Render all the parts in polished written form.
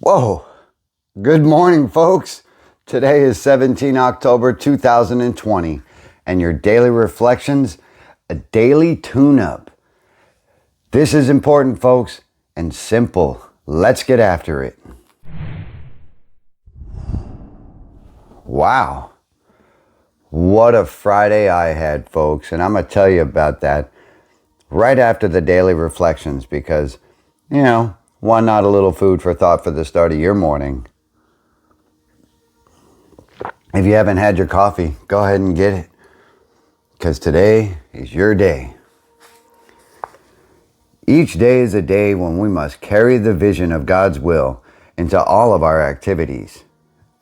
Whoa, good morning, folks. Today is 17 October 2020, and your daily reflections, a daily tune-up. This is important, folks, and simple. Let's get after it. Wow, what a Friday I had, folks, and I'm going to tell you about that right after the daily reflections because, why not a little food for thought for the start of your morning? If you haven't had your coffee, go ahead and get it, because today is your day. Each day is a day when we must carry the vision of God's will into all of our activities.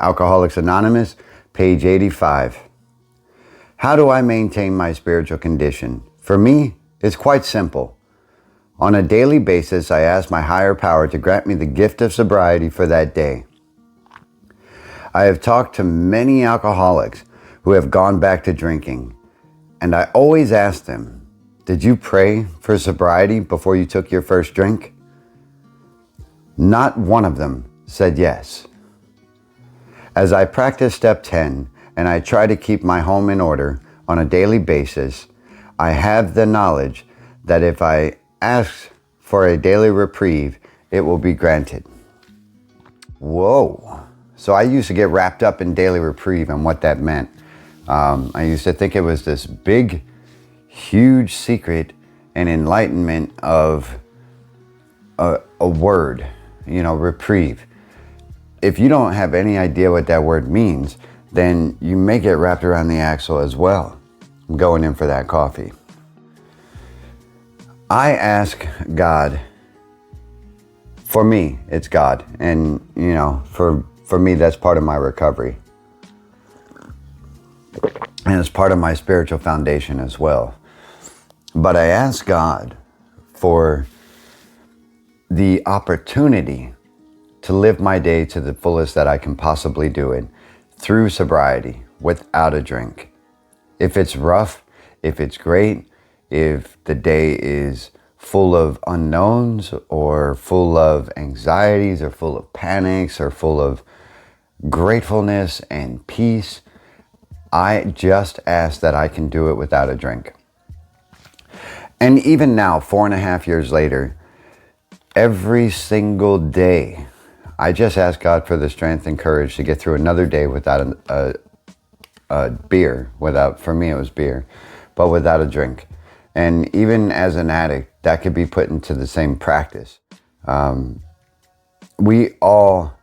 Alcoholics Anonymous, page 85. How do I maintain my spiritual condition? For me, it's quite simple. On a daily basis, I ask my higher power to grant me the gift of sobriety for that day. I have talked to many alcoholics who have gone back to drinking, and I always ask them, did you pray for sobriety before you took your first drink? Not one of them said yes. As I practice step 10 and I try to keep my home in order on a daily basis, I have the knowledge that if I ask for a daily reprieve, it will be granted. Whoa. So I used to get wrapped up in daily reprieve and what that meant. I used to think it was this big, huge secret and enlightenment of a word, reprieve. If you don't have any idea what that word means, then you may get wrapped around the axle as well. I'm going in for that coffee. I ask God, for me, it's God. And, for me, that's part of my recovery. And it's part of my spiritual foundation as well. But I ask God for the opportunity to live my day to the fullest that I can possibly do it through sobriety without a drink. If it's rough, if it's great, if the day is full of unknowns or full of anxieties or full of panics or full of gratefulness and peace, I just ask that I can do it without a drink. And even now, 4.5 years later, every single day, I just ask God for the strength and courage to get through another day without a beer. For me, it was beer, but without a drink. And even as an addict, that could be put into the same practice. We all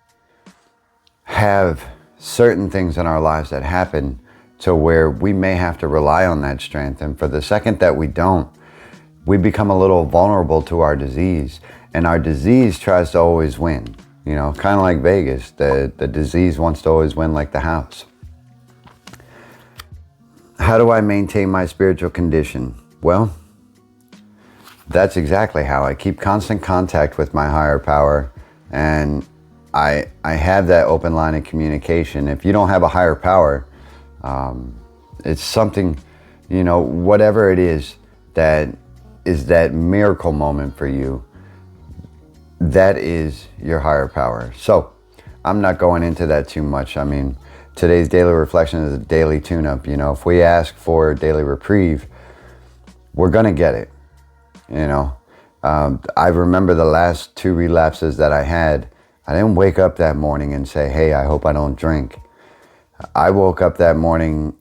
have certain things in our lives that happen to where we may have to rely on that strength. And for the second that we don't, we become a little vulnerable to our disease. And our disease tries to always win. Kind of like Vegas. The disease wants to always win like the house. How do I maintain my spiritual condition? Well, that's exactly how. I keep constant contact with my higher power, and I have that open line of communication. If you don't have a higher power, it's something, whatever it is that miracle moment for you, that is your higher power. So I'm not going into that too much. Today's daily reflection is a daily tune-up. If we ask for daily reprieve, we're going to get it. I remember the last 2 relapses that I had. I didn't wake up that morning and say, hey, I hope I don't drink. I woke up that morning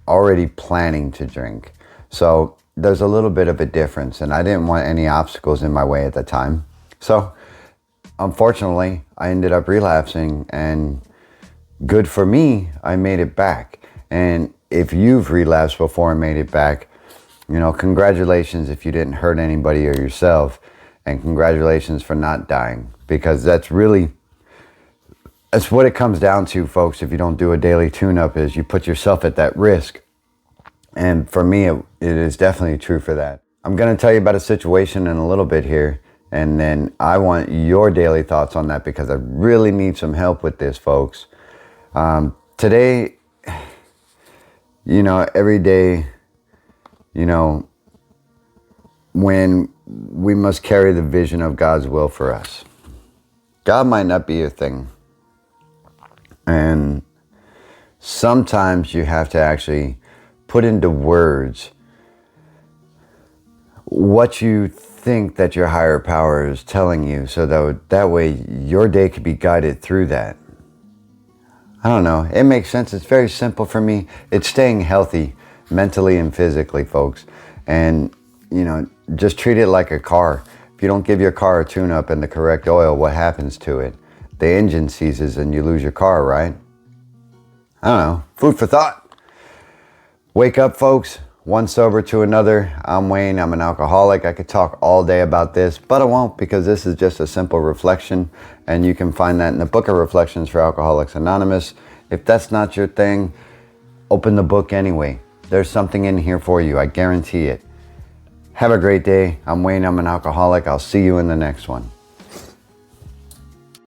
already planning to drink. So there's a little bit of a difference, and I didn't want any obstacles in my way at the time. So unfortunately, I ended up relapsing, and good for me, I made it back. And if you've relapsed before and made it back, congratulations if you didn't hurt anybody or yourself, and congratulations for not dying, because that's what it comes down to, folks. If you don't do a daily tune-up, is you put yourself at that risk. And for me, it is definitely true for that. I'm going to tell you about a situation in a little bit here, and then I want your daily thoughts on that, because I really need some help with this, folks. Today, every day, when we must carry the vision of God's will for us. God might not be your thing. And sometimes you have to actually put into words what you think that your higher power is telling you, so that way your day could be guided through that. I don't know. It makes sense. It's very simple for me. It's staying healthy mentally and physically, folks. And, just treat it like a car. If you don't give your car a tune-up and the correct oil, what happens to it? The engine seizes and you lose your car, right? I don't know. Food for thought. Wake up, folks. One sober to another. I'm Wayne. I'm an alcoholic. I could talk all day about this, but I won't, because this is just a simple reflection, and you can find that in the Book of Reflections for Alcoholics Anonymous. If that's not your thing, open the book anyway. There's something in here for you. I guarantee it. Have a great day. I'm Wayne. I'm an alcoholic. I'll see you in the next one.